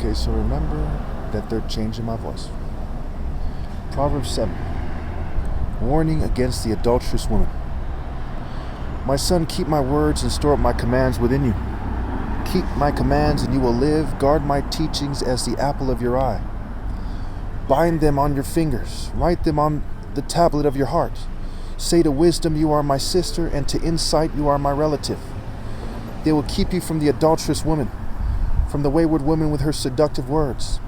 Okay, so remember that they're changing my voice. Proverbs 7. Warning against the adulterous woman. My son, keep my words and store up my commands within you. Keep my commands and you will live. Guard my teachings as the apple of your eye. Bind them on your fingers. Write them on the tablet of your heart. Say to wisdom, you are my sister, and to insight, you are my relative. They will keep you from the adulterous woman, from the wayward woman with her seductive words.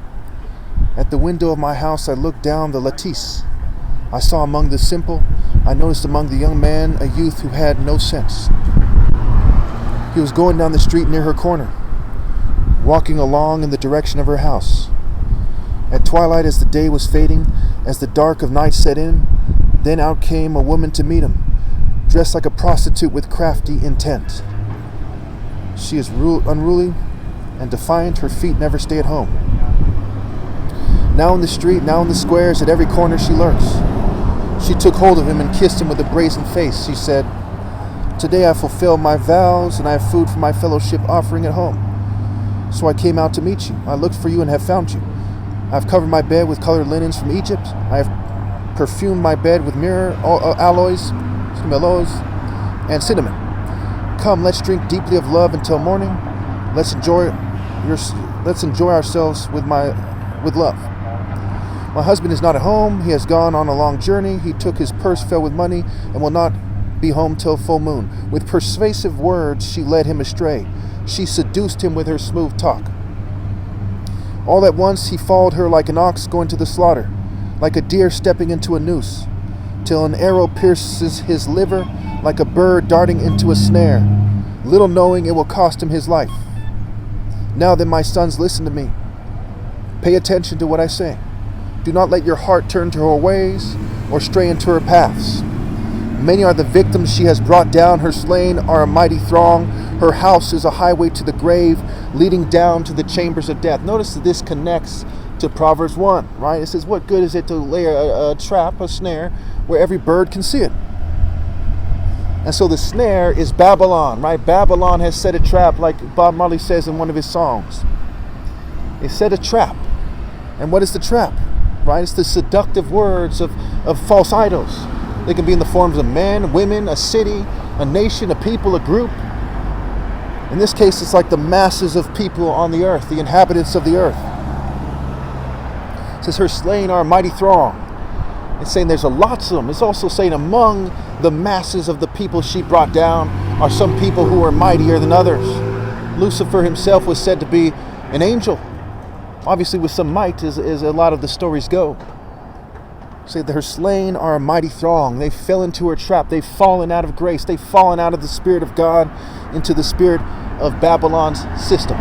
At the window of my house I looked down the lattice. I saw among the simple, I noticed among the young man a youth who had no sense. He was going down the street near her corner, walking along in the direction of her house. At twilight, as the day was fading, as the dark of night set in, then out came a woman to meet him, dressed like a prostitute with crafty intent. She is unruly and defiant, her feet never stay at home. Now in the street, now in the squares, at every corner she lurks. She took hold of him and kissed him with a brazen face. She said, "Today I fulfill my vows, and I have food for my fellowship offering at home. So I came out to meet you. I looked for you and have found you. I have covered my bed with colored linens from Egypt. I have perfumed my bed with myrrh, aloes, and cinnamon. Come, let's drink deeply of love until morning. Let's enjoy ourselves with love. My husband is not at home. He has gone on a long journey. He took his purse filled with money and will not be home till full moon." With persuasive words, she led him astray. She seduced him with her smooth talk. All at once he followed her like an ox going to the slaughter, like a deer stepping into a noose, till an arrow pierces his liver, like a bird darting into a snare, little knowing it will cost him his life. Now then, my sons, listen to me. Pay attention to what I say. Do not let your heart turn to her ways or stray into her paths. Many are the victims she has brought down. Her slain are a mighty throng. Her house is a highway to the grave, leading down to the chambers of death. Notice that this connects to Proverbs 1, right? It says, what good is it to lay a trap, a snare, where every bird can see it? And so the snare is Babylon, right? Babylon has set a trap, like Bob Marley says in one of his songs. It set a trap. And what is the trap? Right? It's the seductive words of false idols. They can be in the forms of men, women, a city, a nation, a people, a group. In this case, it's like the masses of people on the earth, the inhabitants of the earth. It says her slain are a mighty throng. It's saying there's a lots of them. It's also saying among the masses of the people she brought down are some people who are mightier than others. Lucifer himself was said to be an angel. Obviously with some might, as a lot of the stories go. Say that her slain are a mighty throng. They fell into her trap. They've fallen out of grace. They've fallen out of the Spirit of God into the spirit of Babylon's system.